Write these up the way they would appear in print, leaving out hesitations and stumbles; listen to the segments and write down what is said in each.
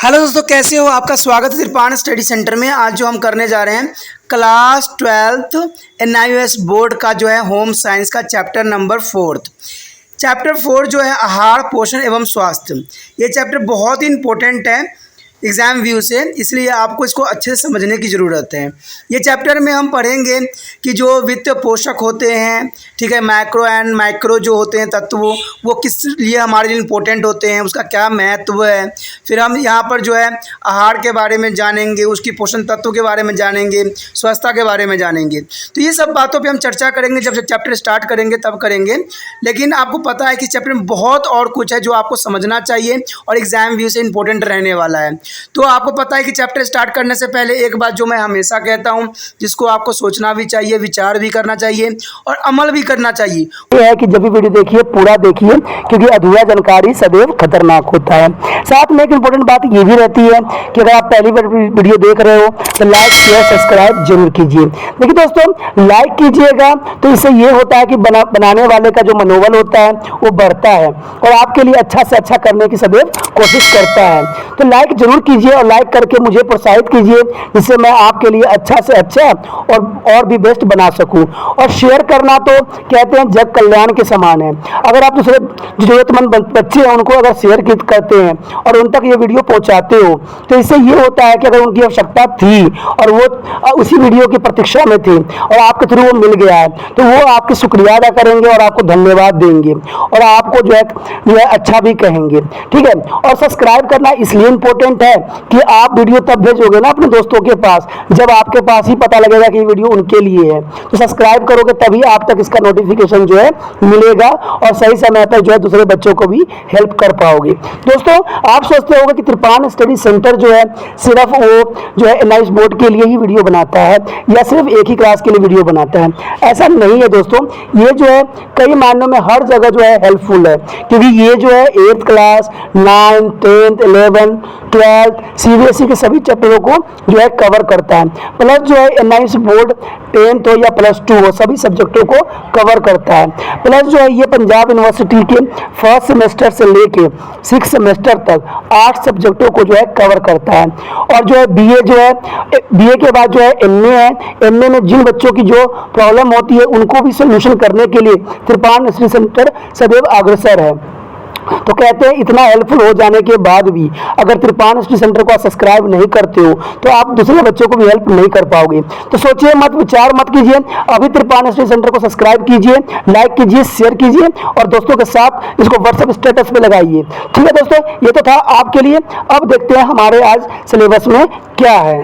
Hello दोस्तों, कैसे हो? आपका स्वागत है त्रिपाण स्टडी सेंटर में। आज जो हम करने जा रहे हैं क्लास 12th NIOS बोर्ड का जो है होम साइंस का चैप्टर नंबर 4। चैप्टर 4 जो है आहार, पोषण एवं स्वास्थ्य। ये चैप्टर बहुत ही इंपॉर्टेंट है एग्ज़ाम व्यू से, इसलिए आपको इसको अच्छे से समझने की ज़रूरत है। ये चैप्टर में हम पढ़ेंगे कि जो वित्तीय पोषक होते हैं, ठीक है, मैक्रो एंड माइक्रो जो होते हैं तत्व, वो किस लिए हमारे लिए इम्पोर्टेंट होते हैं, उसका क्या महत्व है। फिर हम यहाँ पर जो है आहार के बारे में जानेंगे, उसकी पोषण तत्व के बारे में जानेंगे, स्वच्छता के बारे में जानेंगे। तो ये सब बातों पे हम चर्चा करेंगे, जब चैप्टर स्टार्ट करेंगे तब करेंगे। लेकिन आपको पता है कि चैप्टर में बहुत और कुछ है जो आपको समझना चाहिए और एग्ज़ाम व्यू से इम्पोर्टेंट रहने वाला है। तो आपको पता है कि चैप्टर स्टार्ट करने से पहले एक बात जो मैं हमेशा कहता हूं, जिसको आपको सोचना भी चाहिए, विचार भी करना चाहिए और अमल भी करना चाहिए, ये है कि जब भी वीडियो देखिए पूरा देखिए, क्योंकि अधूरा जानकारी सदैव खतरनाक होता है। साथ में एक इम्पोर्टेंट बात ये भी रहती है कि अगर आप पहली बार वीडियो देख रहे हो तो लाइक शेयर सब्सक्राइब जरूर कीजिए। देखिए दोस्तों, लाइक कीजिएगा तो इससे ये होता है कि बनाने वाले का जो मनोबल होता है वो बढ़ता है और आपके लिए अच्छा से अच्छा करने की सदैव कोशिश करता है। तो लाइक जरूर कीजिए और लाइक करके मुझे प्रोत्साहित कीजिए, जिससे मैं आपके लिए अच्छा से अच्छा और भी बेस्ट बना सकूं। और शेयर करना तो कहते हैं जग कल्याण के समान है। अगर आप दूसरे जरूरतमंद बच्चे हैं उनको अगर शेयर करते हैं और उन तक ये वीडियो पहुंचाते हो तो इससे ये होता है कि अगर उनकी आवश्यकता थी और वो उसी वीडियो की प्रतीक्षा में थे और आपके थ्रू वो मिल गया है तो वो आपकी शुक्रिया अदा करेंगे और आपको धन्यवाद देंगे और आपको जो है अच्छा भी कहेंगे, ठीक है। और सब्सक्राइब करना इसलिए इम्पोर्टेंट है कि आप वीडियो तब भेजोगे ना अपने दोस्तों के पास जब आपके पास ही पता लगेगा कि ये वीडियो उनके लिए है। तो सब्सक्राइब करोगे तभी आप तक इसका नोटिफिकेशन जो है मिलेगा और सही समय पर जो है दूसरे बच्चों को भी हेल्प कर पाओगे। दोस्तों, आप सोचते होंगे कि त्रिपाण स्टडी सेंटर जो है सिर्फ वो जो है NIOS बोर्ड के लिए ही वीडियो बनाता है या सिर्फ एक ही क्लास के लिए वीडियो बनाता है। ऐसा नहीं है दोस्तों, ये जो है कई मायनों में हर जगह जो है हेल्पफुल है, क्योंकि ये जो है 8th class 9th 10th 11th 12th CBSE के सभी चैप्टरों को जो है कवर करता है। प्लस जो है NIOS बोर्ड 10th हो या +2 हो सभी सब्जेक्टों को कवर करता है। प्लस जो है ये पंजाब यूनिवर्सिटी के फर्स्ट सेमेस्टर से लेके 6th सेमेस्टर तक 8 सब्जेक्टों को जो है कवर करता है। और जो है BA जो है BA के बाद जो है MA है। MA में जिन बच्चों की जो प्रॉब्लम होती है उनको भी सोल्यूशन करने के लिए त्रिपाण स्टडी सेंटर सदैव अग्रसर है। तो कहते हैं इतना हेल्पफुल हो जाने के बाद भी अगर त्रिपाण स्टडी सेंटर को आप सब्सक्राइब नहीं करते हो तो आप दूसरे बच्चों को भी हेल्प नहीं कर पाओगे। तो सोचिए मत, विचार मत कीजिए, अभी त्रिपाण स्टडी सेंटर को सब्सक्राइब कीजिए, लाइक कीजिए, शेयर कीजिए और दोस्तों के साथ इसको व्हाट्सएप स्टेटस पे लगाइए। ठीक है दोस्तों, ये तो था आपके लिए। अब देखते हैं हमारे आज सिलेबस में क्या है।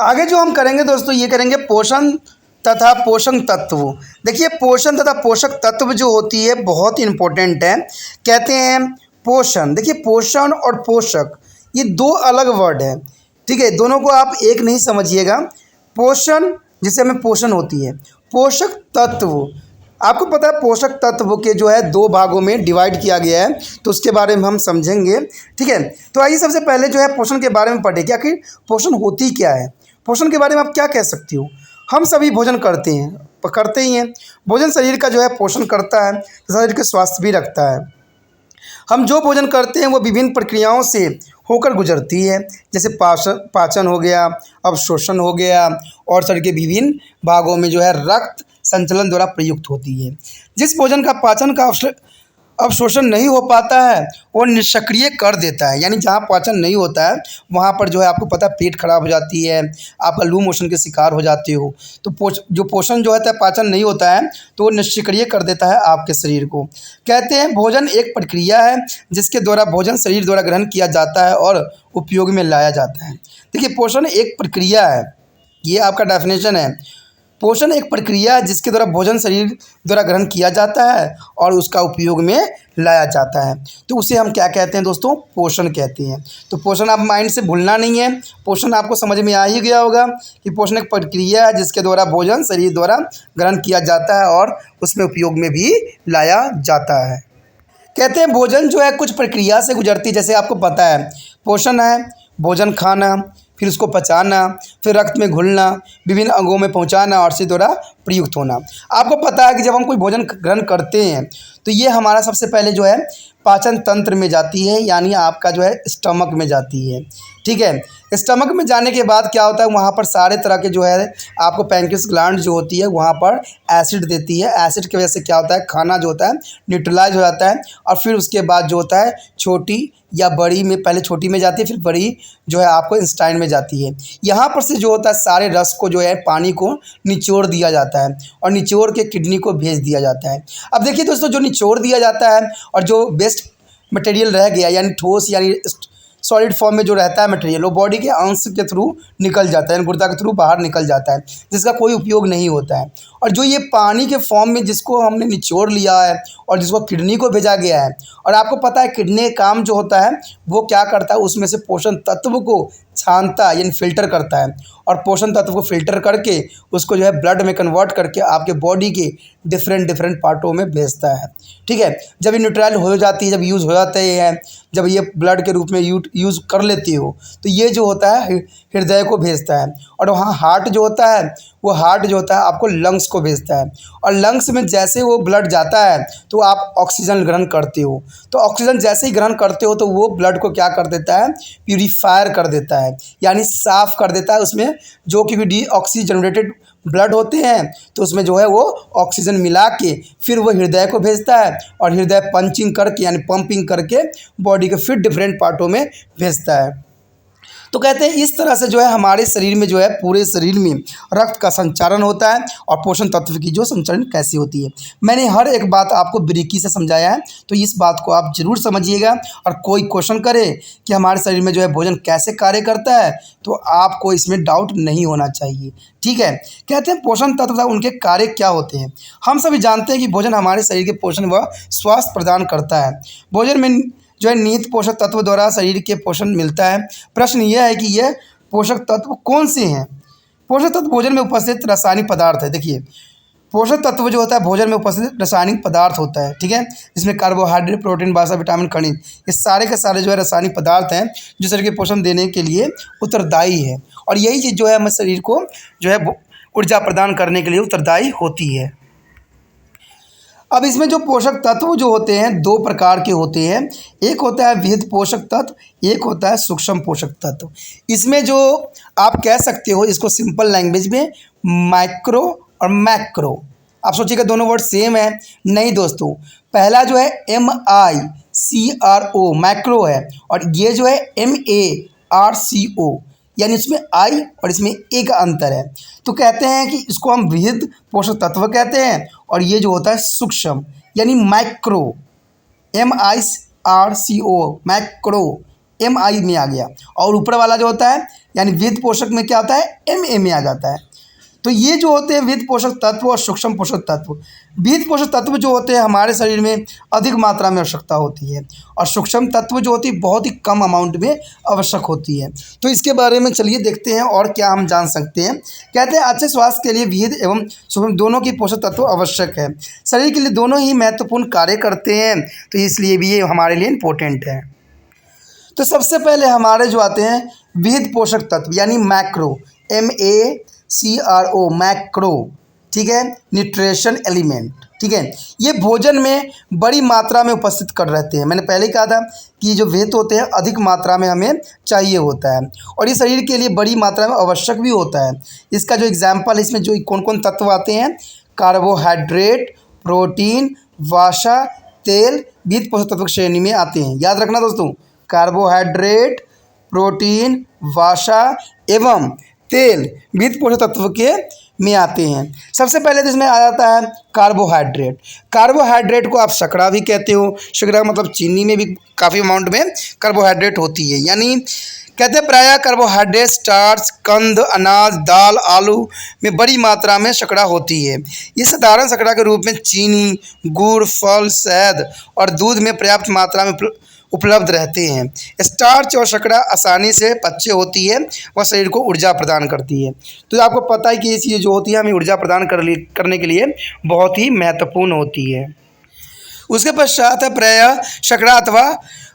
आगे जो हम करेंगे दोस्तों, ये करेंगे पोषण तथा पोषक तत्व। देखिए, पोषण तथा पोषक तत्व जो होती है बहुत इंपॉर्टेंट है। कहते हैं पोषण, देखिए पोषण और पोषक ये दो अलग वर्ड है, ठीक है, दोनों को आप एक नहीं समझिएगा। पोषण जिसे हमें पोषण होती है, पोषक तत्व आपको पता है पोषक तत्व के जो है 2 भागों में डिवाइड किया गया है, तो उसके बारे में हम समझेंगे, ठीक है। तो आइए सबसे पहले जो है पोषण के बारे में पढ़े कि आखिर पोषण होती क्या है। पोषण के बारे में आप क्या कह सकती हो। हम सभी भोजन करते ही हैं। भोजन शरीर का जो है पोषण करता है, शरीर के स्वास्थ्य भी रखता है। हम जो भोजन करते हैं वो विभिन्न प्रक्रियाओं से होकर गुजरती है, जैसे पाचन हो गया, अवशोषण हो गया और शरीर के विभिन्न भागों में जो है रक्त संचलन द्वारा प्रयुक्त होती है। जिस भोजन का पाचन का अवशोषण नहीं हो पाता है वो निष्क्रिय कर देता है, यानी जहाँ पाचन नहीं होता है वहाँ पर जो है आपको पता है पेट खराब हो जाती है, आपका लूज मोशन के शिकार हो जाते हो। तो जो पोषण जो है पाचन नहीं होता है तो वो निष्क्रिय कर देता है आपके शरीर को। कहते हैं भोजन एक प्रक्रिया है जिसके द्वारा भोजन शरीर द्वारा ग्रहण किया जाता है और उपयोग में लाया जाता है। देखिए, पोषण एक प्रक्रिया है, ये आपका डेफिनेशन है। पोषण एक प्रक्रिया है जिसके द्वारा भोजन शरीर द्वारा ग्रहण किया जाता है और उसका उपयोग में लाया जाता है, तो उसे हम क्या कहते हैं दोस्तों, पोषण कहते हैं। तो पोषण आप माइंड से भूलना नहीं है, पोषण आपको समझ में आ ही गया होगा कि पोषण एक प्रक्रिया है जिसके द्वारा भोजन शरीर द्वारा ग्रहण किया जाता है और उसमें उपयोग में भी लाया जाता है। कहते हैं भोजन जो है कुछ प्रक्रिया से गुजरती है, जैसे आपको पता है पोषण है भोजन खाना, फिर उसको पचाना, फिर रक्त में घुलना, विभिन्न अंगों में पहुंचाना और से द्वारा प्रयुक्त होना। आपको पता है कि जब हम कोई भोजन ग्रहण करते हैं तो ये हमारा सबसे पहले जो है पाचन तंत्र में जाती है, यानी आपका जो है स्टमक में जाती है। ठीक है, स्टमक में जाने के बाद क्या होता है, वहाँ पर सारे तरह के जो है आपको पैंक्रियास ग्लैंड जो होती है वहाँ पर एसिड देती है। एसिड की वजह से क्या होता है, खाना जो होता है न्यूट्रलाइज हो जाता है और फिर उसके बाद जो होता है छोटी या बड़ी में, पहले छोटी में जाती है फिर बड़ी जो है आपको इंस्टाइन में जाती है। यहाँ पर से जो होता है सारे रस को जो है पानी को निचोड़ दिया जाता है और निचोड़ के किडनी को भेज दिया जाता है। अब देखिए दोस्तों, जो निचोड़ दिया जाता है और जो वेस्ट मटेरियल रह गया यानी ठोस यानी सॉलिड फॉर्म में जो रहता है मटेरियल, वो बॉडी के अंश के थ्रू निकल जाता है, यानी गुर्दा के थ्रू बाहर निकल जाता है, जिसका कोई उपयोग नहीं होता है। और जो ये पानी के फॉर्म में जिसको हमने निचोड़ लिया है और जिसको किडनी को भेजा गया है, और आपको पता है किडनी काम जो होता है वो क्या करता है, उसमें से पोषण तत्व को छानता है यानी फिल्टर करता है और पोषण तत्व को फिल्टर करके उसको जो है ब्लड में कन्वर्ट करके आपके बॉडी के डिफरेंट पार्टों में भेजता है। ठीक है, जब ये न्यूट्रल हो जाती है, जब यूज़ हो जाते हैं, जब ये ब्लड के रूप में यूज़ कर लेती हो, तो ये जो होता है हृदय को भेजता है। और वहाँ हार्ट जो होता है, वो हार्ट जो होता है आपको लंग्स को भेजता है। और लंग्स में जैसे वो ब्लड जाता है तो आप ऑक्सीजन ग्रहण करते हो, तो ऑक्सीजन जैसे ही ग्रहण करते हो तो वो ब्लड को क्या कर देता है, प्यूरीफायर कर देता है, यानी साफ़ कर देता है। उसमें जो कि भी डीऑक्सीजनेटेड ब्लड होते हैं तो उसमें जो है वो ऑक्सीजन मिला के फिर वो हृदय को भेजता है और हृदय पंचिंग करके यानी पंपिंग करके बॉडी के फिर डिफरेंट पार्टों में भेजता है। तो कहते हैं इस तरह से जो है हमारे शरीर में जो है पूरे शरीर में रक्त का संचारण होता है और पोषण तत्व की जो संचरण कैसी होती है। मैंने हर एक बात आपको बारीकी से समझाया है, तो इस बात को आप ज़रूर समझिएगा। और कोई क्वेश्चन करे कि हमारे शरीर में जो है भोजन कैसे कार्य करता है तो आपको इसमें डाउट नहीं होना चाहिए। ठीक है, कहते हैं पोषण तत्व उनके कार्य क्या होते हैं। हम सभी जानते हैं कि भोजन हमारे शरीर के पोषण व स्वास्थ्य प्रदान करता है। भोजन में जो है निहित पोषक तत्व द्वारा शरीर के पोषण मिलता है। प्रश्न यह है कि यह पोषक तत्व कौन से हैं। पोषक तत्व भोजन में उपस्थित रासायनिक पदार्थ है। देखिए, पोषक तत्व जो होता है भोजन में उपस्थित रासायनिक पदार्थ होता है। ठीक है, इसमें कार्बोहाइड्रेट, प्रोटीन, वसा, विटामिन, खनिज, ये सारे के सारे जो है रासायनिक पदार्थ हैं जो शरीर के पोषण देने के लिए उत्तरदायी है। और यही चीज़ जो है हमारे शरीर को जो है ऊर्जा प्रदान करने के लिए उत्तरदायी होती है। अब इसमें जो पोषक तत्व जो होते हैं दो प्रकार के होते हैं, एक होता है विहित पोषक तत्व, एक होता है सूक्ष्म पोषक तत्व। इसमें जो आप कह सकते हो इसको सिंपल लैंग्वेज में माइक्रो और मैक्रो। आप सोचिएगा दोनों वर्ड सेम है, नहीं दोस्तों। पहला जो है MICRO मैक्रो है और ये जो है MARCO यानी इसमें आई और इसमें ए का अंतर है। तो कहते हैं कि इसको हम विहित पोषक तत्व कहते हैं और ये जो होता है सूक्ष्म यानी माइक्रो, MIRCO मैक्रो, MI में आ गया। और ऊपर वाला जो होता है यानी विहित पोषक में क्या होता है, MA में आ जाता है। तो ये जो होते हैं विहित पोषक तत्व और सूक्ष्म पोषक तत्व। विहित पोषक तत्व जो होते हैं हमारे शरीर में अधिक मात्रा में आवश्यकता होती है और सूक्ष्म तत्व जो होती है बहुत ही कम अमाउंट में आवश्यक होती है। तो इसके बारे में चलिए देखते हैं और क्या हम जान सकते हैं। कहते हैं अच्छे स्वास्थ्य के लिए विहित एवं सूक्ष्म दोनों की पोषक तत्व आवश्यक है। शरीर के लिए दोनों ही महत्वपूर्ण कार्य करते हैं, तो इसलिए भी ये हमारे लिए इम्पोर्टेंट है। तो सबसे पहले हमारे जो आते हैं विहित पोषक तत्व यानी मैक्रो, MACRO मैक्रो। ठीक है, न्यूट्रिशन एलिमेंट। ठीक है, ये भोजन में बड़ी मात्रा में उपस्थित कर रहते हैं। मैंने पहले कहा था कि जो विहित होते हैं अधिक मात्रा में हमें चाहिए होता है और ये शरीर के लिए बड़ी मात्रा में आवश्यक भी होता है। इसका जो एग्जाम्पल है, इसमें जो कौन कौन तत्व आते हैं, कार्बोहाइड्रेट, प्रोटीन, वसा, तेल विहित पोषक तत्व श्रेणी में आते हैं। याद रखना दोस्तों, कार्बोहाइड्रेट, प्रोटीन, वसा एवं तेल विहित पोषक तत्व के में आते हैं। सबसे पहले तो इसमें आ जाता है कार्बोहाइड्रेट। कार्बोहाइड्रेट को आप शर्करा भी कहते हो। शर्करा मतलब चीनी में भी काफ़ी अमाउंट में कार्बोहाइड्रेट होती है। यानी कहते हैं प्रायः कार्बोहाइड्रेट स्टार्च, कंद, अनाज, दाल, आलू में बड़ी मात्रा में शर्करा होती है। ये साधारण शर्करा के रूप में चीनी, गुड़, फल, शहद और दूध में पर्याप्त मात्रा में उपलब्ध रहते हैं। स्टार्च और शर्करा आसानी से पच्य होती है, वह शरीर को ऊर्जा प्रदान करती है। तो आपको पता है कि ये चीज़ जो होती है हमें ऊर्जा प्रदान करने के लिए बहुत ही महत्वपूर्ण होती है। उसके पश्चात है प्रायः शर्करा अथवा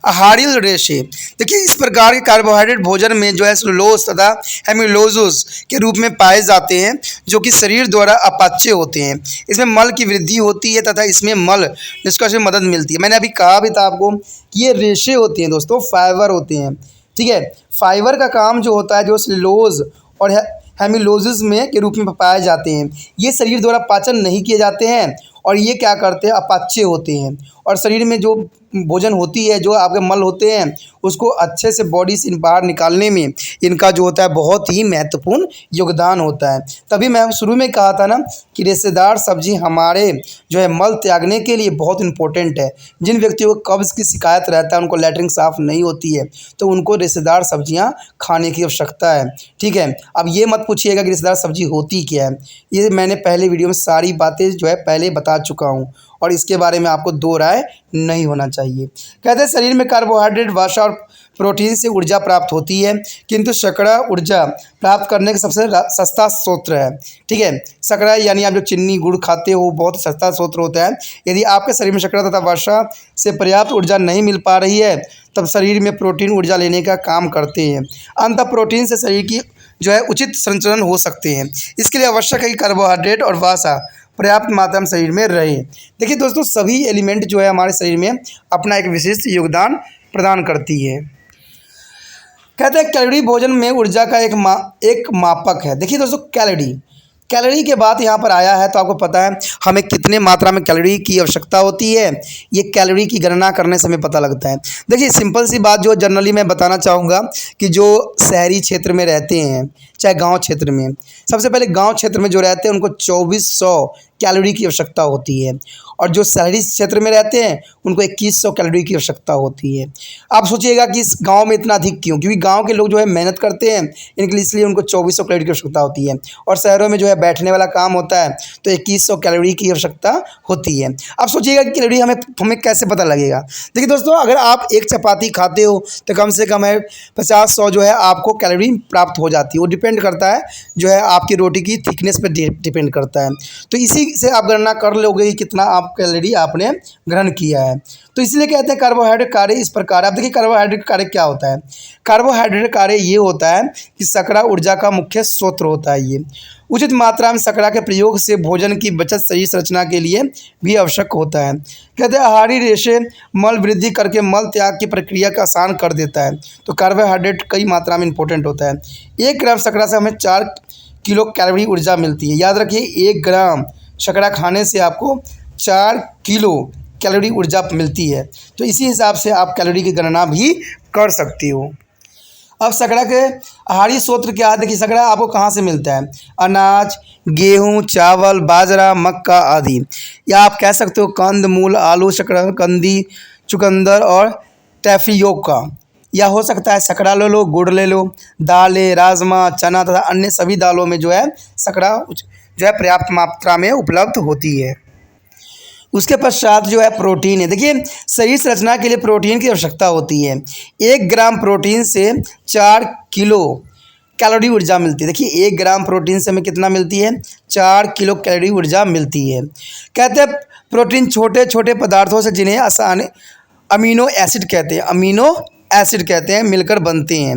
आहारीय रेशे। देखिए इस प्रकार के कार्बोहाइड्रेट भोजन में जो है सेलुलोज तथा हेमिलोजुस के रूप में पाए जाते हैं, जो कि शरीर द्वारा अपाच्य होते हैं। इसमें मल की वृद्धि होती है तथा इसमें मल निष्कर्षण में मदद मिलती है। मैंने अभी कहा भी था आपको कि ये रेशे होते हैं दोस्तों, फाइबर होते हैं। ठीक है, फाइबर का काम जो होता है, जो सेलुलोज और हेमिलोजिस में के रूप में पाए जाते हैं, ये शरीर द्वारा पाचन नहीं किए जाते हैं और ये क्या करते हैं, अपाच्य होते हैं। और शरीर में जो भोजन होती है, जो आपके मल होते हैं, उसको अच्छे से बॉडी से बाहर निकालने में इनका जो होता है बहुत ही महत्वपूर्ण योगदान होता है। तभी मैं शुरू में कहा था ना कि रेशेदार सब्जी हमारे जो है मल त्यागने के लिए बहुत इंपॉर्टेंट है। जिन व्यक्तियों को कब्ज़ की शिकायत रहता है, उनको लैट्रिन साफ़ नहीं होती है, तो उनको रेशेदार सब्जियां खाने की आवश्यकता है। ठीक है, अब ये मत पूछिएगा कि रेशेदार सब्जी होती क्या है, ये मैंने पहले वीडियो में सारी बातें जो है पहले बता चुका हूँ और इसके बारे में आपको दो राय नहीं होना चाहिए। कहते हैं शरीर में कार्बोहाइड्रेट, वसा और प्रोटीन से ऊर्जा प्राप्त होती है, किंतु शर्करा ऊर्जा प्राप्त करने का सबसे सस्ता स्रोत है। ठीक है, शर्करा यानी आप जो चीनी गुड़ खाते हो, बहुत सस्ता स्रोत होता है। यदि आपके शरीर में शर्करा तथा वसा से पर्याप्त ऊर्जा नहीं मिल पा रही है, तब शरीर में प्रोटीन ऊर्जा लेने का काम करते हैं। अंततः प्रोटीन से शरीर की जो है उचित संचलन हो सकते हैं। इसके लिए आवश्यक है कि कार्बोहाइड्रेट और वसा पर्याप्त मात्रा में शरीर में रहे। देखिए दोस्तों, सभी एलिमेंट जो है हमारे शरीर में अपना एक विशिष्ट योगदान प्रदान करती है। कहते हैं कैलोरी भोजन में ऊर्जा का एक मापक है। देखिए दोस्तों, कैलोरी के बाद यहाँ पर आया है, तो आपको पता है हमें कितने मात्रा में कैलोरी की आवश्यकता होती है, ये कैलोरी की गणना करने से हमें पता लगता है। देखिए सिंपल सी बात जो जनरली मैं बताना चाहूँगा कि जो शहरी क्षेत्र में रहते हैं, चाहे गांव क्षेत्र में, सबसे पहले गांव क्षेत्र में जो रहते हैं उनको 2400 कैलोरी की आवश्यकता होती है, और जो शहरी क्षेत्र में रहते हैं उनको 2100 कैलोरी की आवश्यकता होती है। आप सोचिएगा कि इस गांव में इतना अधिक क्यों, क्योंकि गांव के लोग जो है मेहनत करते हैं, इनके लिए इसलिए उनको 2400 कैलोरी की आवश्यकता होती है, और शहरों में जो है बैठने वाला काम होता है तो 2100 कैलोरी की आवश्यकता होती है। आप सोचिएगा कि कैलोरी हमें कैसे पता लगेगा। देखिए दोस्तों, अगर आप एक चपाती खाते हो तो कम से कम है 50-100 जो है आपको कैलोरी प्राप्त हो जाती है। वो डिपेंड करता है जो है आपकी रोटी की थिकनेस पर डिपेंड करता है। तो इसी से आप गणना कर लोगे कि कितना आप कैलोरी आपने ग्रहण किया है। तो इसलिए कहते हैं कार्बोहाइड्रेट कार्य इस प्रकार। आप देखिए कार्बोहाइड्रेट कार्य क्या होता है। कार्बोहाइड्रेट कार्य ये होता है कि शर्करा ऊर्जा का मुख्य स्रोत होता है। ये उचित मात्रा में शर्करा के प्रयोग से भोजन की बचत शरीर संरचना के लिए भी आवश्यक होता है। कहते हैं आहारी रेशे मल वृद्धि करके मल त्याग की प्रक्रिया का आसान कर देता है। तो कार्बोहाइड्रेट कई मात्रा में इंपॉर्टेंट होता है। 1 ग्राम शर्करा से हमें 4 किलो कैलोरी ऊर्जा मिलती है। याद रखिए, 1 ग्राम शर्करा खाने से आपको 4 किलो कैलोरी ऊर्जा मिलती है। तो इसी हिसाब से आप कैलोरी की गणना भी कर सकती हो। अब शर्करा के आहारी स्रोत क्या है। देखिए शर्करा आपको कहाँ से मिलता है, अनाज, गेहूँ, चावल, बाजरा, मक्का आदि, या आप कह सकते हो कंद मूल, आलू, शकरकंदी, चुकंदर और टैफियोका, या हो सकता है शर्करा ले लो, गुड़ ले लो, दालें, राजमा, चना तथा अन्य सभी दालों में जो है शर्करा जो है पर्याप्त मात्रा में उपलब्ध होती है। उसके पश्चात जो है प्रोटीन है। देखिए शरीर संरचना के लिए प्रोटीन की आवश्यकता होती है। 1 ग्राम प्रोटीन से 4 किलो कैलोरी ऊर्जा मिलती है। देखिए 1 ग्राम प्रोटीन से हमें कितना मिलती है, 4 किलो कैलोरी ऊर्जा मिलती है। कहते हैं प्रोटीन छोटे छोटे पदार्थों से, जिन्हें आसान अमीनो एसिड कहते हैं, मिलकर बनते हैं।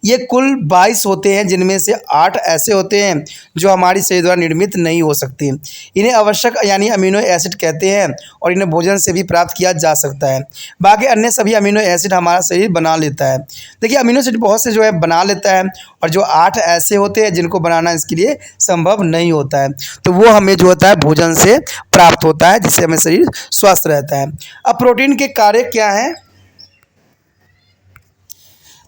ये कुल 22 होते हैं, जिनमें से 8 ऐसे होते हैं जो हमारी शरीर द्वारा निर्मित नहीं हो सकते। इन्हें आवश्यक यानी अमीनो एसिड कहते हैं और इन्हें भोजन से भी प्राप्त किया जा सकता है। बाकी अन्य सभी अमीनो एसिड हमारा शरीर बना लेता है। देखिए अमीनो एसिड बहुत से जो है बना लेता है, और जो 8 ऐसे होते हैं जिनको बनाना इसके लिए संभव नहीं होता है, तो वो हमें जो होता है भोजन से प्राप्त होता है, जिससे हमें शरीर स्वस्थ रहता है। अब प्रोटीन के कार्य क्या हैं,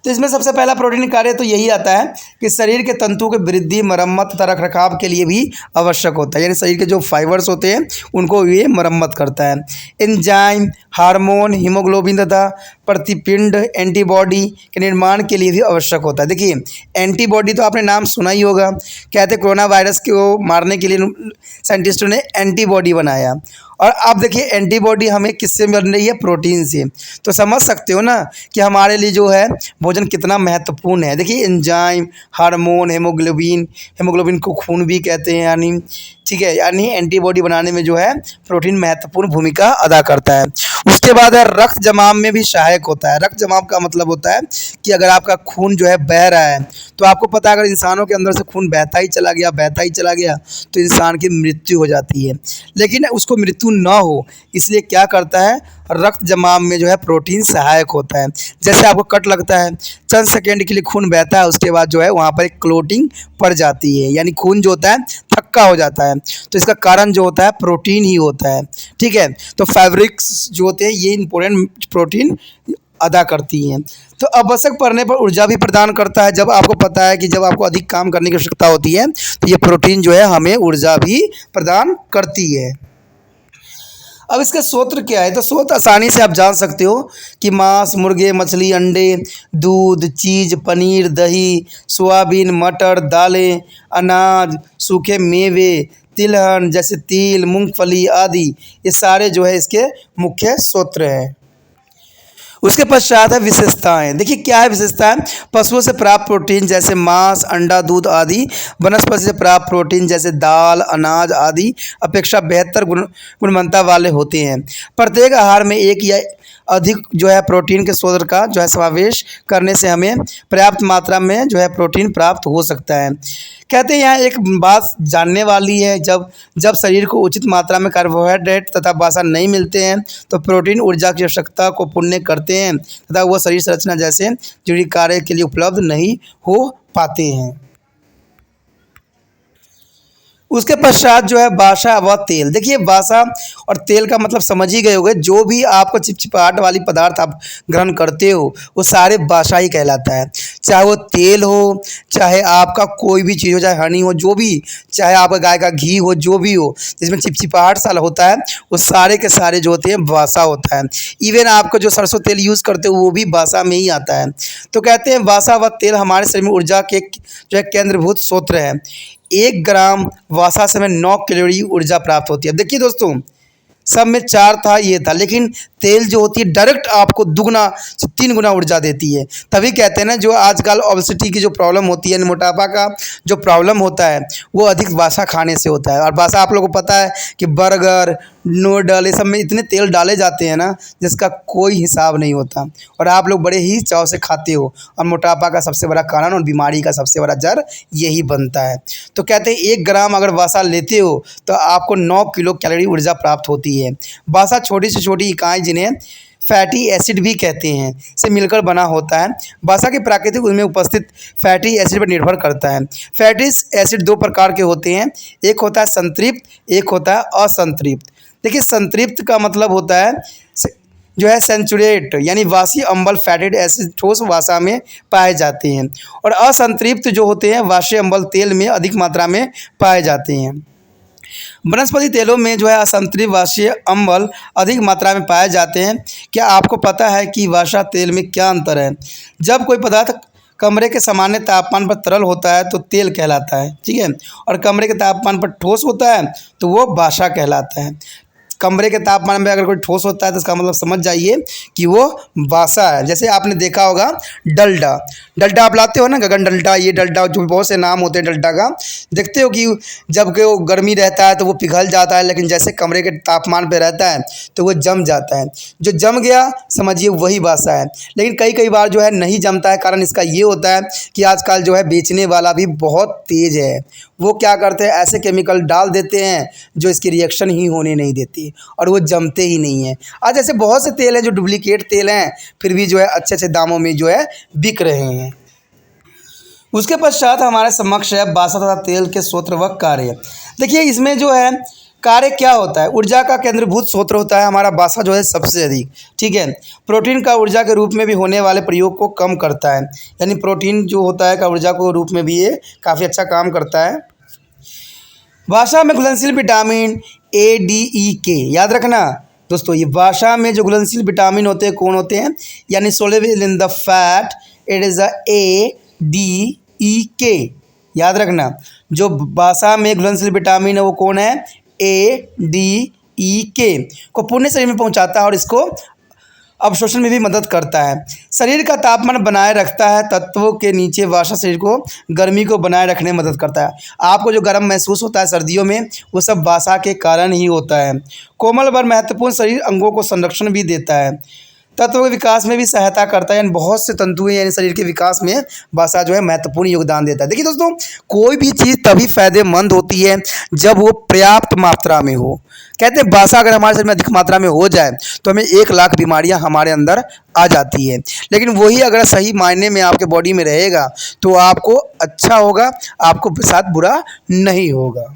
तो इसमें सबसे पहला प्रोटीन कार्य तो यही आता है कि शरीर के तंतुओं की वृद्धि, मरम्मत तथा रखरखाव के लिए भी आवश्यक होता है। यानी शरीर के जो फाइबर्स होते हैं उनको ये मरम्मत करता है। एंजाइम, हार्मोन, हीमोग्लोबिन तथा प्रतिपिंड एंटीबॉडी के निर्माण के लिए भी आवश्यक होता है। देखिए एंटीबॉडी तो आपने नाम सुना ही होगा, कहते कोरोना वायरस को मारने के लिए साइंटिस्टों ने एंटीबॉडी बनाया। और अब देखिए एंटीबॉडी हमें किससे मिल रही है? प्रोटीन से। तो समझ सकते हो ना कि हमारे लिए जो है भोजन कितना महत्वपूर्ण है। देखिए एंजाइम, हार्मोन, हेमोग्लोबिन को खून भी कहते हैं, यानी ठीक है, यानी एंटीबॉडी बनाने में जो है प्रोटीन महत्वपूर्ण भूमिका अदा करता है। उसके बाद है रक्त जमाव में भी सहायक होता है। रक्त जमाव का मतलब होता है कि अगर आपका खून जो है बह रहा है, तो आपको पता है अगर इंसानों के अंदर से खून बहता ही चला गया तो इंसान की मृत्यु हो जाती है। लेकिन उसको मृत्यु ना हो इसलिए क्या करता है? रक्त जमाव में जो है प्रोटीन सहायक होता है। जैसे आपको कट लगता है, चंद सेकेंड के लिए खून बहता है, उसके बाद जो है वहाँ पर एक क्लोटिंग पड़ जाती है, यानी खून जो होता है थक्का हो जाता है। तो इसका कारण जो होता है प्रोटीन ही होता है। ठीक है, तो फैब्रिक्स जो होते हैं ये इंपॉर्टेंट प्रोटीन अदा करती हैं। तो आवश्यक पड़ने पर ऊर्जा भी प्रदान करता है। जब आपको पता है कि जब आपको अधिक काम करने की आवश्यकता होती है तो ये प्रोटीन जो है हमें ऊर्जा भी प्रदान करती है। अब इसका स्रोत क्या है? तो स्रोत आसानी से आप जान सकते हो कि मांस, मुर्गे, मछली, अंडे, दूध, चीज़, पनीर, दही, सोयाबीन, मटर, दालें, अनाज, सूखे मेवे, तिलहन जैसे तिल, मूंगफली आदि, ये सारे जो है इसके मुख्य स्रोत हैं। उसके पश्चात है विशेषताएं। देखिए क्या है विशेषताएं? पशुओं से प्राप्त प्रोटीन जैसे मांस, अंडा, दूध आदि वनस्पति से प्राप्त प्रोटीन जैसे दाल, अनाज आदि अपेक्षा बेहतर गुणवत्ता वाले होते हैं। प्रत्येक आहार में एक या अधिक जो है प्रोटीन के स्रोत का जो है समावेश करने से हमें पर्याप्त मात्रा में जो है प्रोटीन प्राप्त हो सकता है। कहते हैं यहाँ एक बात जानने वाली है, जब शरीर को उचित मात्रा में कार्बोहाइड्रेट तथा वसा नहीं मिलते हैं तो प्रोटीन ऊर्जा की आवश्यकता को पूर्ण करते हैं तथा वह शरीर संरचना जैसे जरूरी कार्य के लिए उपलब्ध नहीं हो पाते हैं। उसके पश्चात जो है वसा व तेल। देखिए वसा और तेल का मतलब समझ ही गए होंगे। जो भी आपको चिपचिपाहट वाली पदार्थ आप ग्रहण करते हो वो सारे वसा ही कहलाता है। चाहे वो तेल हो, चाहे आपका कोई भी चीज़ हो, चाहे हनी हो, जो भी, चाहे आपका गाय का घी हो, जो भी हो जिसमें चिपचिपाहट सा होता है वो सारे के सारे जो होते हैं वसा होता है। इवन आपको जो सरसों तेल यूज़ करते हो वो भी वसा में ही आता है। तो कहते हैं वसा व तेल हमारे शरीर में ऊर्जा के जो है केंद्रभूत स्रोत है। 1 ग्राम वसा से हमें 9 कैलोरी ऊर्जा प्राप्त होती है। देखिए दोस्तों सब में 4 था, ये था, लेकिन तेल जो होती है डायरेक्ट आपको 2 गुना से 3 गुना ऊर्जा देती है। तभी कहते हैं ना जो आजकल ओबेसिटी की जो प्रॉब्लम होती है, मोटापा का जो प्रॉब्लम होता है वो अधिक वसा खाने से होता है। और वसा आप लोगों को पता है कि बर्गर, नूडल, ये सब में इतने तेल डाले जाते हैं ना जिसका कोई हिसाब नहीं होता, और आप लोग बड़े ही चाव से खाते हो। और मोटापा का सबसे बड़ा कारण और बीमारी का सबसे बड़ा जड़ यही बनता है। तो कहते हैं 1 ग्राम अगर वसा लेते हो तो आपको 9 किलो कैलोरी ऊर्जा प्राप्त होती है। वसा छोटी से छोटी इकाई जिन्हें फैटी एसिड भी कहते हैं से मिलकर बना होता है। वसा के प्राकृतिक उनमें उपस्थित फैटी एसिड पर निर्भर करता है। फैटी एसिड 2 प्रकार के होते हैं, एक होता है संतृप्त, एक होता है असंतृप्त। देखिए संतृप्त का मतलब होता है जो है सेंचुरेट, यानी वाष्य अम्ल फैटेड एसिड ठोस वसा में पाए जाते हैं, और असंतृप्त जो होते हैं वाष्य अम्ल तेल में अधिक मात्रा में पाए जाते हैं। वनस्पति तेलों में जो है असंतृप्त वाष्य अम्ल अधिक मात्रा में पाए जाते हैं। क्या आपको पता है कि वसा तेल में क्या अंतर है? जब कोई पदार्थ कमरे के सामान्य तापमान पर तरल होता है तो तेल कहलाता है, ठीक है, और कमरे के तापमान पर ठोस होता है तो वो वसा कहलाता है। कमरे के तापमान में अगर कोई ठोस होता है तो इसका मतलब समझ जाइए कि वो वसा है। जैसे आपने देखा होगा डलडा आप लाते हो ना, गगन डलडा, ये डलडा, जो बहुत से नाम होते हैं डलडा का। देखते हो कि जब कि वो गर्मी रहता है तो वो पिघल जाता है, लेकिन जैसे कमरे के तापमान पे रहता है तो वो जम जाता है। जो जम गया समझिए वही वसा है। लेकिन कई बार जो है नहीं जमता है। कारण इसका ये होता है कि आजकल जो है बेचने वाला भी बहुत तेज़ है। वो क्या करते हैं, ऐसे केमिकल डाल देते हैं जो इसकी रिएक्शन ही होने नहीं देती और वो जमते ही नहीं है। आज ऐसे बहुत से तेल हैं जो डुप्लीकेट तेल हैं, फिर भी जो है अच्छे दामों में जो है बिक रहे हैं। उसके पश्चात हमारे समक्ष है वसा तथा तेल के स्रोत व कार्य। देखिए इसमें जो है कार्य क्या होता है, ऊर्जा का केंद्रभूत स्रोत होता है हमारा वसा जो है सबसे अधिक, ठीक है। प्रोटीन का ऊर्जा के रूप में भी होने वाले प्रयोग को कम करता है, यानी प्रोटीन जो होता है का ऊर्जा को रूप में भी ये काफ़ी अच्छा काम करता है। वसा में घुलनशील vitamin A, D, E, K, याद रखना दोस्तों ये वसा में जो घुलनशील विटामिन होते हैं कौन होते हैं, यानी soluble in the fat, it is ADEK। याद रखना, जो वसा में घुलनशील विटामिन है वो कौन है, ADEK को पूर्ण शरीर में पहुंचाता है और इसको अवशोषण में भी मदद करता है। शरीर का तापमान बनाए रखता है। तत्वों के नीचे वसा शरीर को गर्मी को बनाए रखने में मदद करता है। आपको जो गर्म महसूस होता है सर्दियों में, वो सब वसा के कारण ही होता है। कोमल व महत्वपूर्ण शरीर अंगों को संरक्षण भी देता है। तत्वों के विकास में भी सहायता करता है, यानी बहुत से तंतु हैं, यानी शरीर के विकास में वसा जो है महत्वपूर्ण योगदान देता है। देखिए दोस्तों, कोई भी चीज़ तभी फायदेमंद होती है जब वो पर्याप्त मात्रा में हो। कहते हैं वसा अगर हमारे शरीर में अधिक मात्रा में हो जाए तो हमें 1,00,000 बीमारियां हमारे अंदर आ जाती है, लेकिन वही अगर सही मायने में आपके बॉडी में रहेगा तो आपको अच्छा होगा, आपको साथ बुरा नहीं होगा।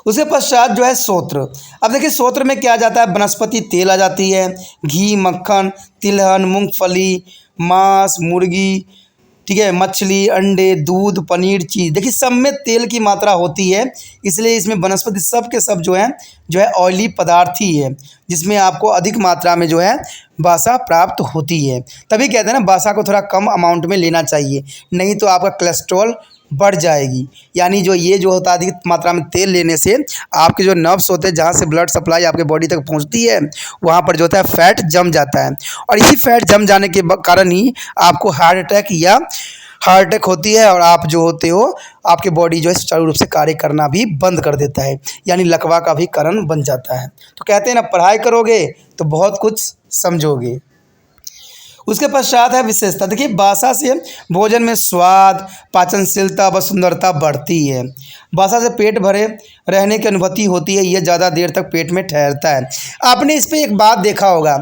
उसके पश्चात जो है सोत्र। अब देखिए सोत्र में क्या आ जाता है, वनस्पति तेल आ जाती है, घी, मक्खन, तिलहन, मूंगफली, मांस, मुर्गी, ठीक है, मछली, अंडे, दूध, पनीर, चीज़। देखिए सब में तेल की मात्रा होती है, इसलिए इसमें वनस्पति सब के सब जो है ऑयली पदार्थ ही है, जिसमें आपको अधिक मात्रा में जो है वसा प्राप्त होती है। तभी कहते हैं ना, वसा को थोड़ा कम अमाउंट में लेना चाहिए, नहीं तो आपका कोलेस्ट्रॉल बढ़ जाएगी। यानी जो होता है अधिक मात्रा में तेल लेने से आपके जो नर्व्स होते हैं, जहाँ से ब्लड सप्लाई आपके बॉडी तक पहुँचती है, वहाँ पर जो होता है फैट जम जाता है, और इसी फैट जम जाने के कारण ही आपको हार्ट अटैक होती है, और आप जो होते हो आपके बॉडी जो है सुचारू रूप से कार्य करना भी बंद कर देता है, यानी लकवा का भी कारण बन जाता है। तो कहते हैं ना, पढ़ाई करोगे तो बहुत कुछ समझोगे। उसके पश्चात है विशेषता। देखिए वसा से भोजन में स्वाद, पाचनशीलता व सुंदरता बढ़ती है। वसा से पेट भरे रहने की अनुभूति होती है, यह ज़्यादा देर तक पेट में ठहरता है। आपने इस पर एक बात देखा होगा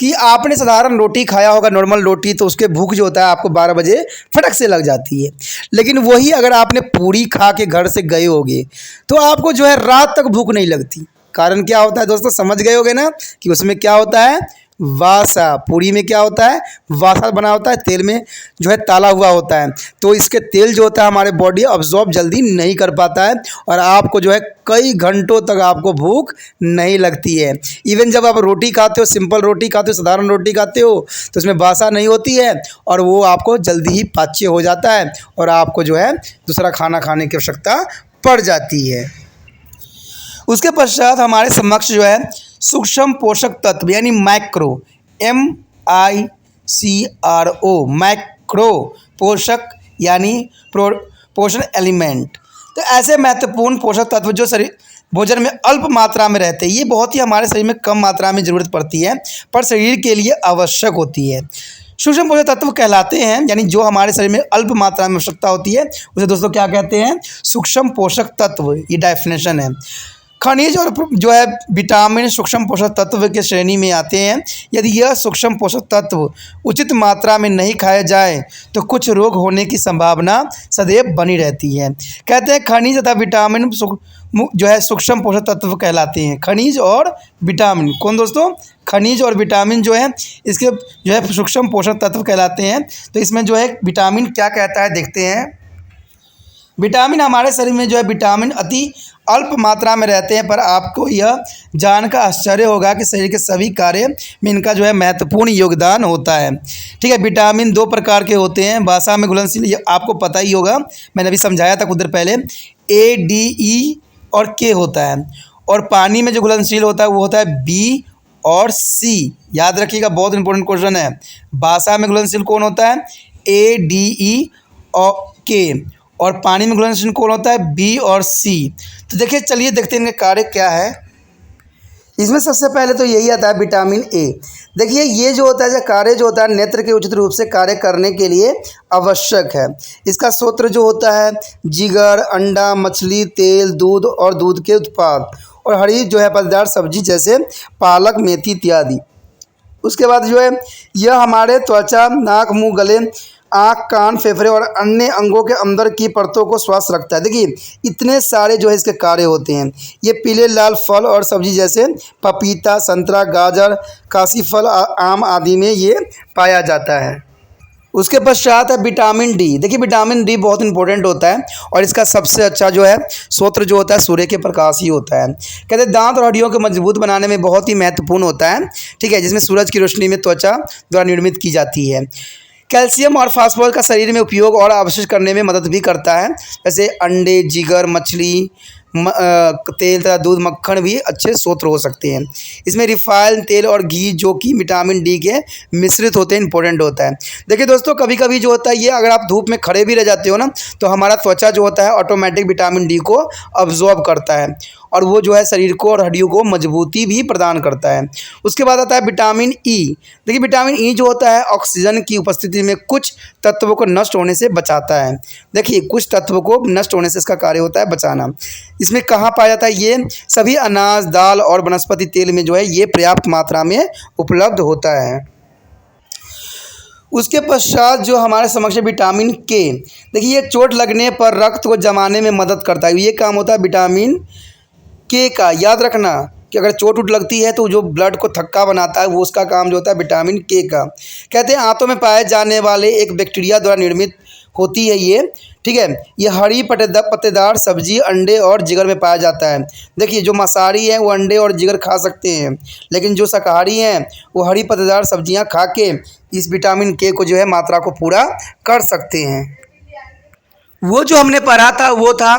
कि आपने साधारण रोटी खाया होगा, नॉर्मल रोटी, तो उसके भूख जो होता है आपको 12 बजे फटक से लग जाती है, लेकिन वही अगर आपने पूरी खा के घर से गए होगे तो आपको जो है रात तक भूख नहीं लगती। कारण क्या होता है दोस्तों, समझ गए होगे ना कि उसमें क्या होता है, वासा। पूरी में क्या होता है, वासा बना होता है, तेल में जो है ताला हुआ होता है, तो इसके तेल जो होता है हमारे बॉडी अब्जॉर्ब जल्दी नहीं कर पाता है, और आपको जो है कई घंटों तक आपको भूख नहीं लगती है। इवन जब आप रोटी खाते हो, सिंपल रोटी खाते हो, साधारण रोटी खाते हो, तो उसमें वासा नहीं होती है, और वो आपको जल्दी ही पाच्य हो जाता है, और आपको जो है दूसरा खाना खाने की आवश्यकता पड़ जाती है। उसके पश्चात हमारे समक्ष जो है सूक्ष्म पोषक तत्व, यानी मैक्रो, MICRO, मैक्रो पोषक यानी पोषण एलिमेंट। तो ऐसे महत्वपूर्ण पोषक तत्व जो शरीर भोजन में अल्प मात्रा में रहते हैं, ये बहुत ही हमारे शरीर में कम मात्रा में ज़रूरत पड़ती है, पर शरीर के लिए आवश्यक होती है। सूक्ष्म पोषक तत्व कहलाते हैं, यानी जो हमारे शरीर में अल्प मात्रा में आवश्यकता होती है उसे दोस्तों क्या कहते हैं, सूक्ष्म पोषक तत्व। ये डेफिनेशन है। खनिज और जो है विटामिन सूक्ष्म पोषक तत्व के श्रेणी में आते हैं। यदि यह सूक्ष्म पोषक तत्व उचित मात्रा में नहीं खाए जाए तो कुछ रोग होने की संभावना सदैव बनी रहती है। कहते हैं खनिज तथा विटामिन जो है सूक्ष्म पोषक तत्व कहलाते हैं। खनिज और विटामिन, कौन दोस्तों, खनिज और विटामिन जो है इसके जो है सूक्ष्म पोषक तत्व कहलाते हैं। तो इसमें जो है विटामिन क्या कहता है देखते हैं। विटामिन हमारे शरीर में जो है विटामिन अति अल्प मात्रा में रहते हैं, पर आपको यह जानकर आश्चर्य होगा कि शरीर के सभी कार्य में इनका जो है महत्वपूर्ण योगदान होता है। ठीक है, विटामिन 2 प्रकार के होते हैं। वसा में घुलनशील, ये आपको पता ही होगा, मैंने अभी समझाया था कुछ देर पहले, ADE और K होता है, और पानी में जो घुलनशील होता है वो होता है B और C। याद रखिएगा, बहुत इंपॉर्टेंट क्वेश्चन है। वसा में घुलनशील कौन होता है, ADE और K, और पानी में घुलनशील कौन होता है, B और C। तो देखिए, चलिए देखते हैं इनके कार्य क्या है। इसमें सबसे पहले तो यही आता है विटामिन A। देखिए ये जो होता है, कार्य जो होता है नेत्र के उचित रूप से कार्य करने के लिए आवश्यक है। इसका स्रोत जो होता है जिगर, अंडा, मछली, तेल, दूध और दूध के उत्पाद, और हरी जो है पदार्थ, सब्जी जैसे पालक, मेथी इत्यादि। उसके बाद जो है यह हमारे त्वचा, नाक, मुंह, गले, आँख, कान, फेफड़े और अन्य अंगों के अंदर की परतों को स्वस्थ रखता है। देखिए इतने सारे जो है इसके कार्य होते हैं। ये पीले लाल फल और सब्जी जैसे पपीता, संतरा, गाजर, काशी फल, आम आदि में ये पाया जाता है। उसके पश्चात है विटामिन डी। देखिए विटामिन डी बहुत इंपॉर्टेंट होता है और इसका सबसे अच्छा जो है स्रोत जो होता है सूर्य के प्रकाश ही होता है। कहते हैं दांत और हड्डियों को मजबूत बनाने में बहुत ही महत्वपूर्ण होता है, ठीक है, जिसमें सूरज की रोशनी में त्वचा द्वारा निर्मित की जाती है। कैल्शियम और फास्फोरस का शरीर में उपयोग और अवशोषित करने में मदद भी करता है, जैसे अंडे, जिगर, मछली, तेल तथा दूध, मक्खन भी अच्छे स्रोत हो सकते हैं। इसमें रिफाइंड तेल और घी जो कि विटामिन डी के मिश्रित होते हैं, इंपॉर्टेंट होता है। देखिए दोस्तों कभी कभी जो होता है ये अगर आप धूप में खड़े भी रह जाते हो ना तो हमारा त्वचा जो होता है ऑटोमेटिक विटामिन डी को अब्जॉर्ब करता है और वो जो है शरीर को और हड्डियों को मजबूती भी प्रदान करता है। उसके बाद आता है विटामिन ई। देखिए विटामिन ई जो होता है ऑक्सीजन की उपस्थिति में कुछ तत्वों को नष्ट होने से बचाता है। देखिए कुछ तत्वों को नष्ट होने से इसका कार्य होता है बचाना। इसमें कहाँ पाया जाता है? ये सभी अनाज, दाल और वनस्पति तेल में जो है ये पर्याप्त मात्रा में उपलब्ध होता है। उसके पश्चात जो हमारे समक्ष है विटामिन के। देखिए ये चोट लगने पर रक्त को जमाने में मदद करता है, ये काम होता है विटामिन के का। याद रखना कि अगर चोट उट लगती है तो जो ब्लड को थक्का बनाता है वो उसका काम जो होता है विटामिन के का। कहते हैं आंतों में पाए जाने वाले एक बैक्टीरिया द्वारा निर्मित होती है ये, ठीक है। ये हरी पत्तेदार सब्जी, अंडे और जिगर में पाया जाता है। देखिए जो मांसाहारी हैं वो अंडे और जिगर खा सकते हैं, लेकिन जो शाकाहारी हैं वो हरी पत्तेदार सब्जियां खा के इस विटामिन के को जो है मात्रा को पूरा कर सकते हैं। वो जो हमने पढ़ा था वो था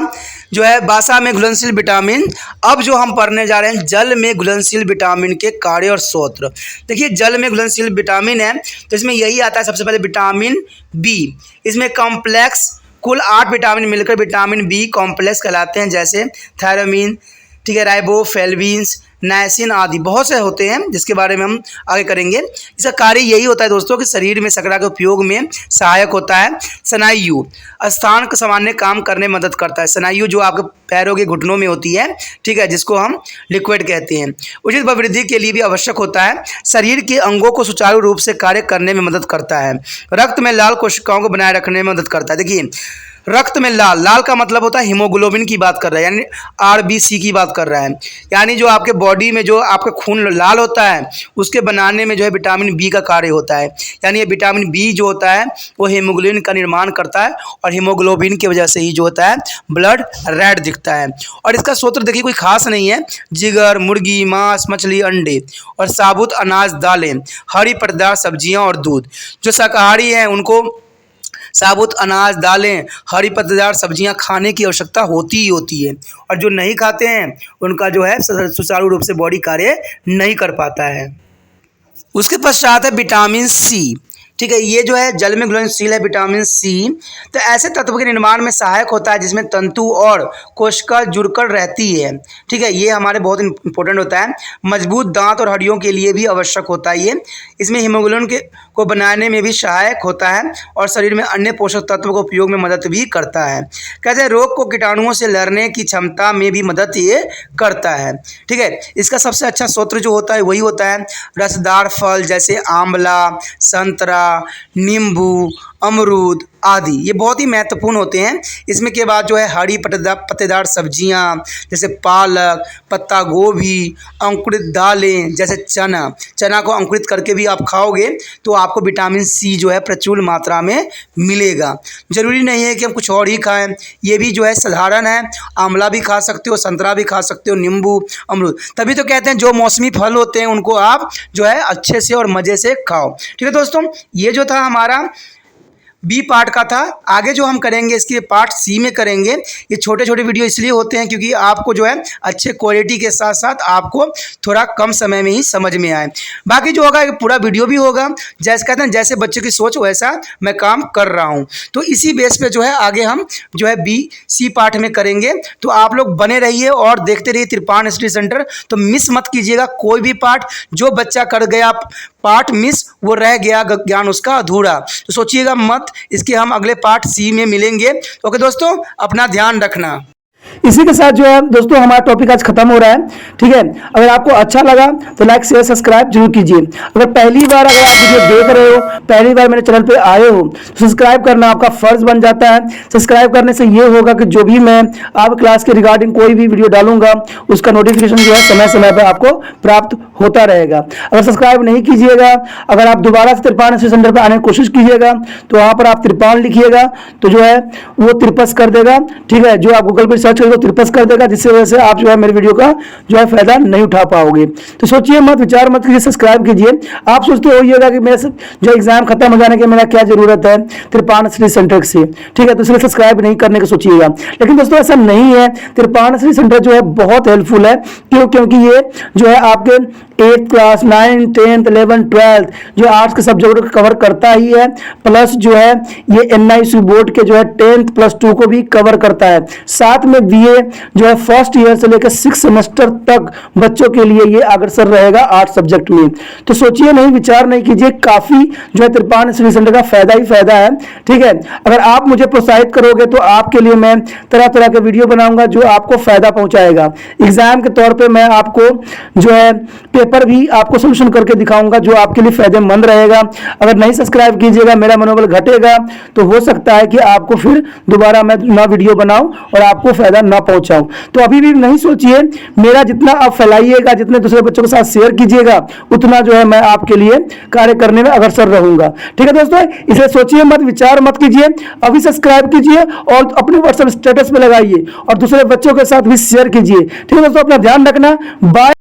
जो है बासा में घुलनशील विटामिन। अब जो हम पढ़ने जा रहे हैं जल में घुलनशील विटामिन के कार्य और स्रोत। देखिए जल में घुलनशील विटामिन है तो इसमें यही आता है सबसे पहले विटामिन बी। इसमें कॉम्प्लेक्स कुल 8 विटामिन मिलकर विटामिन बी कॉम्प्लेक्स कहलाते हैं, जैसे थायरामीन, ठीक है, राइबोफ्लेविन्स, नायसिन आदि बहुत से होते हैं जिसके बारे में हम आगे करेंगे। इसका कार्य यही होता है दोस्तों कि शरीर में शर्करा के उपयोग में सहायक होता है। स्नायु स्थान को सामान्य काम करने में मदद करता है। स्नायु जो आपके पैरों के घुटनों में होती है, ठीक है, जिसको हम लिक्विड कहते हैं, उचित वृद्धि के लिए भी आवश्यक होता है। शरीर के अंगों को सुचारू रूप से कार्य करने में मदद करता है। रक्त में लाल कोशिकाओं को बनाए रखने में मदद करता है। देखिए रक्त में लाल का मतलब होता है हीमोग्लोबिन की बात कर रहा है, यानी आरबीसी की बात कर रहा है, यानी जो आपके बॉडी में जो आपका खून लाल होता है उसके बनाने में जो है विटामिन बी का कार्य होता है। यानी ये विटामिन बी जो होता है वो हीमोग्लोबिन का निर्माण करता है और हीमोग्लोबिन की वजह से ही जो होता है ब्लड रेड दिखता है। और इसका स्रोत देखिए कोई खास नहीं है, जिगर, मुर्गी, मांस, मछली, अंडे और साबुत अनाज, दालें, हरी पत्तेदार सब्जियां और दूध। जो शाकाहारी हैं उनको साबुत अनाज, दालें, हरी पत्तेदार सब्जियां खाने की आवश्यकता होती ही होती है, और जो नहीं खाते हैं उनका जो है सुचारू रूप से बॉडी कार्य नहीं कर पाता है। उसके पश्चात है विटामिन सी, ठीक है, ये जो है जल में घुलनशील है विटामिन सी। तो ऐसे तत्व के निर्माण में सहायक होता है जिसमें तंतु और कोशिका जुड़कर रहती है, ठीक है, ये हमारे बहुत इंपॉर्टेंट होता है। मजबूत दांत और हड्डियों के लिए भी आवश्यक होता है ये। इसमें हीमोग्लोबिन को बनाने में भी सहायक होता है और शरीर में अन्य पोषक तत्वों को उपयोग में मदद भी करता है। कहते हैं रोग को कीटाणुओं से लड़ने की क्षमता में भी मदद ये करता है, ठीक है। इसका सबसे अच्छा स्रोत जो होता है वही होता है रसदार फल, जैसे आंवला, संतरा, नींबू, अमरूद आदि, ये बहुत ही महत्वपूर्ण होते हैं। इसमें के बाद जो है हरी पत्तेदार सब्जियां जैसे पालक, पत्ता गोभी, अंकुरित दालें जैसे चना को अंकुरित करके भी आप खाओगे तो आपको विटामिन सी जो है प्रचुर मात्रा में मिलेगा। ज़रूरी नहीं है कि हम कुछ और ही खाएं, ये भी जो है साधारण है। आंवला भी खा सकते हो, संतरा भी खा सकते हो, नींबू, अमरूद। तभी तो कहते हैं जो मौसमी फल होते हैं उनको आप जो है अच्छे से और मज़े से खाओ, ठीक है दोस्तों। ये जो था हमारा बी पार्ट का था। आगे जो हम करेंगे इसके पार्ट सी में करेंगे। ये छोटे छोटे वीडियो इसलिए होते हैं क्योंकि आपको जो है अच्छे क्वालिटी के साथ साथ आपको थोड़ा कम समय में ही समझ में आए। बाकी जो होगा पूरा वीडियो भी होगा, जैसे कहते हैं जैसे बच्चे की सोच वैसा मैं काम कर रहा हूँ। तो इसी बेस पे जो है आगे हम जो है बी सी पार्ट में करेंगे। तो आप लोग बने रहिए और देखते रहिए तिरपान स्टडी सेंटर। तो मिस मत कीजिएगा कोई भी पार्ट। जो बच्चा कर गया पार्ट मिस, वो रह गया ज्ञान उसका अधूरा। तो सोचिएगा मत, इसके हम अगले पार्ट सी में मिलेंगे। ओके दोस्तों, अपना ध्यान रखना। इसी के साथ जो है दोस्तों हमारा टॉपिक आज खत्म हो रहा है, ठीक है। अगर आपको अच्छा लगा तो लाइक शेयर सब्सक्राइब जरूर कीजिए। अगर पहली बार अगर आप वीडियो देख रहे हो, पहली बार मेरे चैनल पे आए हो तो सब्सक्राइब करना आपका फर्ज बन जाता है। सब्सक्राइब करने से ये होगा कि जो भी मैं आप क्लास के रिगार्डिंग कोई भी वीडियो डालूंगा उसका नोटिफिकेशन जो है समय समय पर आपको प्राप्त होता रहेगा। अगर सब्सक्राइब नहीं कीजिएगा, अगर आप दोबारा से तिरपान एसएससी सेंटर पर आने की कोशिश कीजिएगा तो वहाँ पर आप तिरपान लिखिएगा तो जो है वो तिरपस कर देगा, ठीक है। जो आप गूगल पर सर्च करेंगे तिरपस कर देगा, जिससे वजह से आप जो है मेरे वीडियो का जो है फायदा नहीं उठा पाओगे। तो सोचिए मत, विचार मत कीजिए, सब्सक्राइब कीजिए। आप सोचते होइएगा कि मेरे जो एग्जाम खत्म हो जाने के मेरा क्या जरूरत है तिरपान एसएससी सेंटर से, ठीक है, तो इसलिए सब्सक्राइब नहीं करने का सोचिएगा। लेकिन दोस्तों ऐसा नहीं है, तिरपान एसएससी सेंटर जो है बहुत हेल्पफुल है। क्यों? क्योंकि ये जो है आपके 8th class 9th 10th 11th 12th जो आर्ट्स के सब्जेक्ट को कवर करता ही है, प्लस जो है ये एनआईसी बोर्ड के जो है 10th +2 को भी कवर करता है। साथ में बीए जो है फर्स्ट ईयर से लेकर 6 सेमेस्टर तक बच्चों के लिए ये अग्रसर रहेगा आर्ट्स सब्जेक्ट में। तो सोचिए नहीं, विचार नहीं कीजिए, काफी जो है तिरपान एसएससी सेंटर का फायदा ही फायदा है, ठीक है। अगर आप मुझे प्रोत्साहित करोगे तो आपके लिए मैं तरह तरह के वीडियो बनाऊंगा जो आपको फायदा पहुंचाएगा। एग्जाम के तौर पे मैं आपको जो है पेपर भी आपको सोल्यूशन करके दिखाऊंगा जो आपके लिए फायदेमंद रहेगा। अगर नहीं सब्सक्राइब कीजिएगा, मेरा मनोबल घटेगा, तो हो सकता है कि आपको फिर दोबारा मैं ना वीडियो बनाऊं और आपको फायदा ना पहुंचाऊं। तो अभी भी नहीं सोचिए, मेरा जितना आप फैलाइएगा, जितने दूसरे बच्चों के साथ शेयर कीजिएगा, उतना जो है मैं आपके लिए कार्य करने में अग्रसर रहूंगा, ठीक है दोस्तों। इसलिए सोचिए मत, विचार मत कीजिए, अभी सब्सक्राइब कीजिए और अपने व्हाट्सएप स्टेटस पे लगाइए और दूसरे बच्चों के साथ भी शेयर कीजिए, ठीक है दोस्तों। अपना ध्यान रखना, बाय।